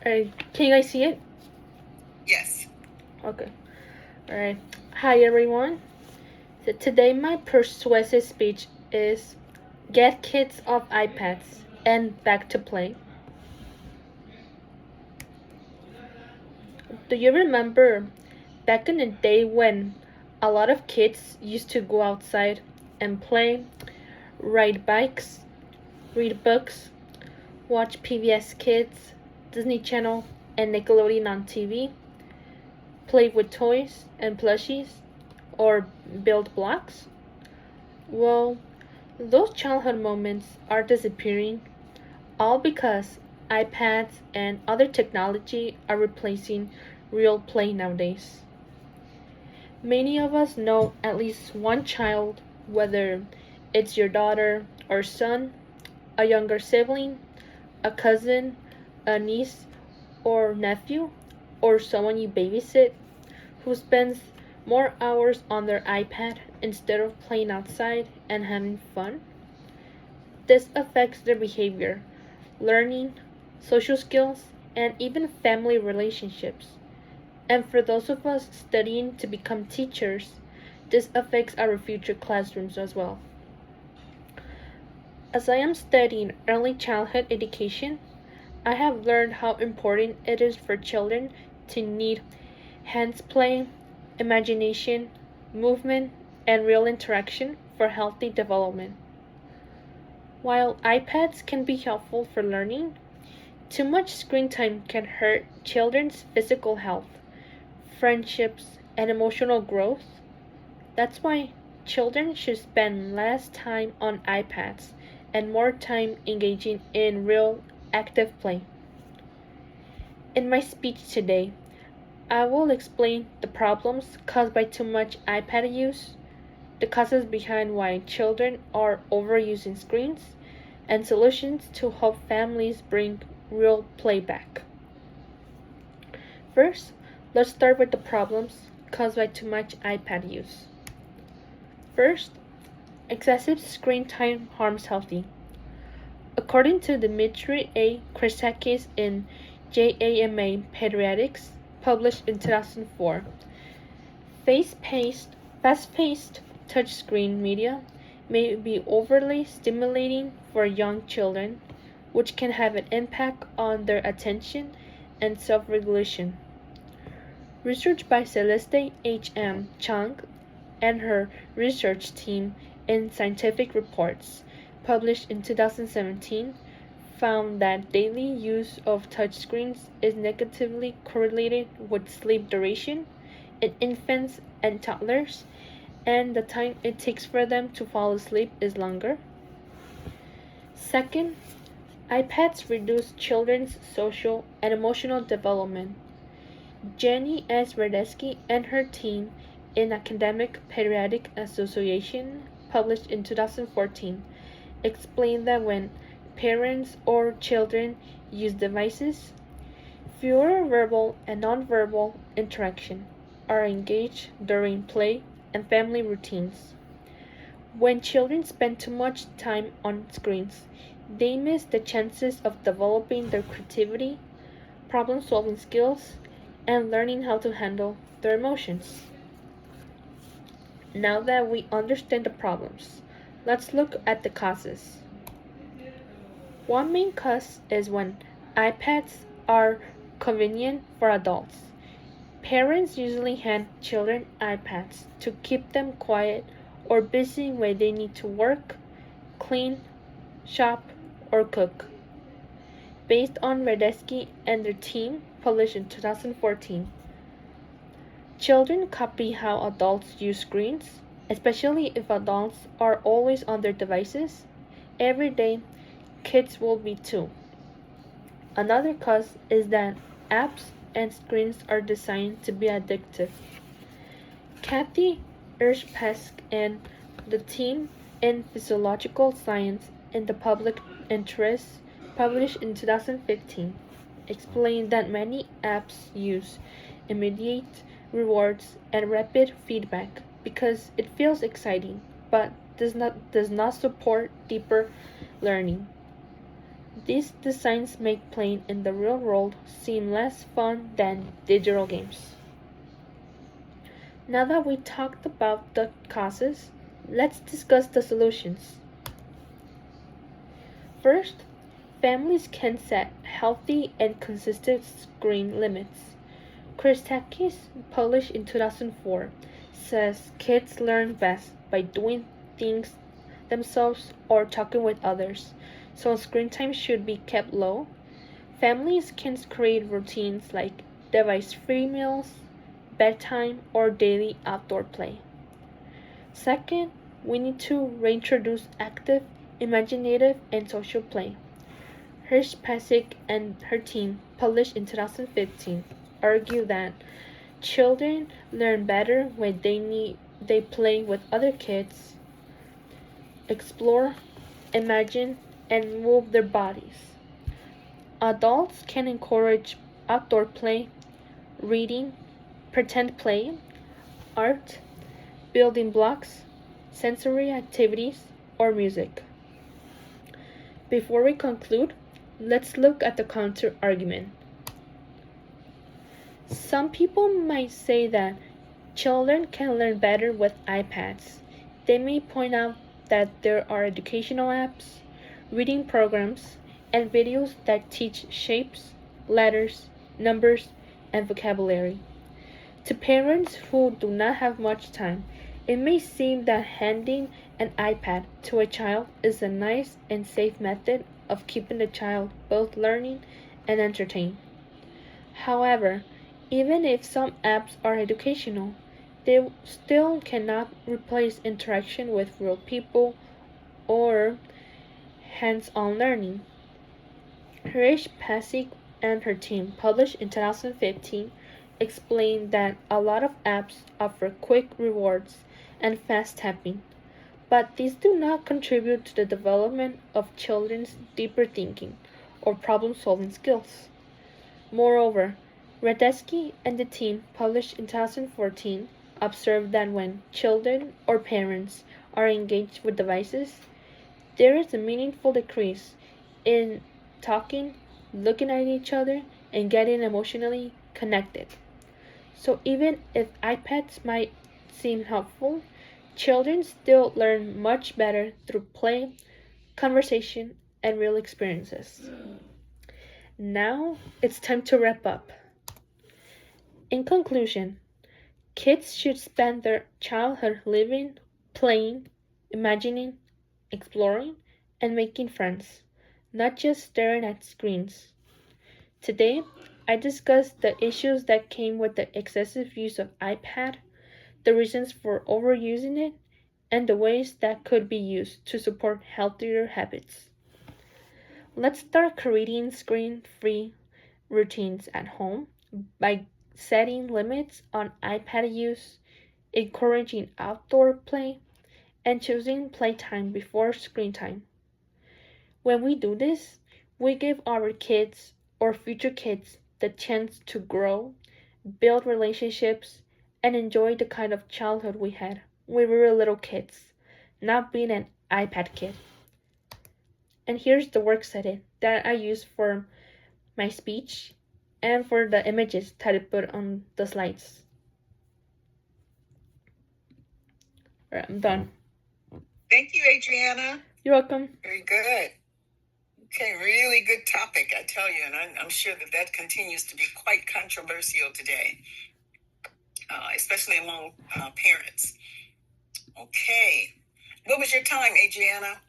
Alright, can you guys see it? Yes. Okay. Alright. Hi everyone. So today my persuasive speech is get kids off iPads and back to play. Do you remember back in the day when a lot of kids used to go outside and play, ride bikes, read books, watch PBS Kids, Disney Channel, and Nickelodeon on TV, play with toys and plushies, or build blocks? Well, those childhood moments are disappearing, all because iPads and other technology are replacing real play nowadays. Many of us know at least one child, whether it's your daughter or son, a younger sibling, a cousin, a niece or nephew, or someone you babysit, who spends more hours on their iPad instead of playing outside and having fun. This affects their behavior, learning, social skills, and even family relationships. And for those of us studying to become teachers, this affects our future classrooms as well. As I am studying early childhood education, I have learned how important it is for children to need hands play, imagination, movement, and real interaction for healthy development. While iPads can be helpful for learning, too much screen time can hurt children's physical health, friendships, and emotional growth. That's why children should spend less time on iPads and more time engaging in real active play. In my speech today, I will explain the problems caused by too much iPad use, the causes behind why children are overusing screens, and solutions to help families bring real play back. First, let's start with the problems caused by too much iPad use. First, excessive screen time harms healthy. According to Dmitry A. Krasakis in JAMA Pediatrics, published in 2004, fast-paced touchscreen media may be overly stimulating for young children, which can have an impact on their attention and self-regulation. Research by Celeste H. M. Chang and her research team in Scientific Reports, published in 2017, found that daily use of touchscreens is negatively correlated with sleep duration in infants and toddlers, and the time it takes for them to fall asleep is longer. Second, iPads reduce children's social and emotional development. Jenny S. Radesky and her team in Academic Pediatric Association, published in 2014, explained that when parents or children use devices, fewer verbal and nonverbal interaction are engaged during play and family routines. When children spend too much time on screens, they miss the chances of developing their creativity, problem solving skills, and learning how to handle their emotions. Now that we understand the problems, let's look at the causes. One main cause is when iPads are convenient for adults. Parents usually hand children iPads to keep them quiet or busy when they need to work, clean, shop, or cook. Based on Radesky and their team, published in 2014, children copy how adults use screens, especially if adults are always on their devices. Every day, kids will be too. Another cause is that apps and screens are designed to be addictive. Kathy Ershpesk and the team in Physiological Science in the Public Interest, published in 2015, explained that many apps use immediate rewards and rapid feedback because it feels exciting but does not support deeper learning. These designs make playing in the real world seem less fun than digital games. Now that we talked about the causes, let's discuss the solutions. First, families can set healthy and consistent screen limits. Christakis, published in 2004, says kids learn best by doing things themselves or talking with others, so screen time should be kept low. Families can create routines like device-free meals, bedtime, or daily outdoor play. Second, we need to reintroduce active, imaginative, and social play. Hirsch-Pasick and her team, published in 2015, argue that children learn better when they play with other kids, explore, imagine, and move their bodies. Adults can encourage outdoor play, reading, pretend play, art, building blocks, sensory activities, or music. Before we conclude, let's look at the counter argument. Some people might say that children can learn better with iPads. They may point out that there are educational apps, reading programs, and videos that teach shapes, letters, numbers, and vocabulary. To parents who do not have much time, it may seem that handing an iPad to a child is a nice and safe method of keeping the child both learning and entertained. However, even if some apps are educational, they still cannot replace interaction with real people or hands-on learning. Harish Pasik and her team, published in 2015, explained that a lot of apps offer quick rewards and fast tapping, but these do not contribute to the development of children's deeper thinking or problem-solving skills. Moreover, Radetzky and the team, published in 2014, observed that when children or parents are engaged with devices, there is a meaningful decrease in talking, looking at each other, and getting emotionally connected. So even if iPads might seem helpful, children still learn much better through play, conversation, and real experiences. Now it's time to wrap up. In conclusion, kids should spend their childhood living, playing, imagining, exploring, and making friends, not just staring at screens. Today, I discussed the issues that came with the excessive use of iPad, the reasons for overusing it, and the ways that could be used to support healthier habits. Let's start creating screen-free routines at home by setting limits on iPad use, encouraging outdoor play, and choosing playtime before screen time. When we do this, we give our kids or future kids the chance to grow, build relationships, and enjoy the kind of childhood we had when we were little kids, not being an iPad kid. And here's the works edit that I use for my speech and for the images that I put on the slides. Alright, I'm done. Thank you, Adriana. You're welcome. Very good. Okay, really good topic, I tell you, and I'm sure that continues to be quite controversial today, especially among parents. Okay, what was your time, Adriana?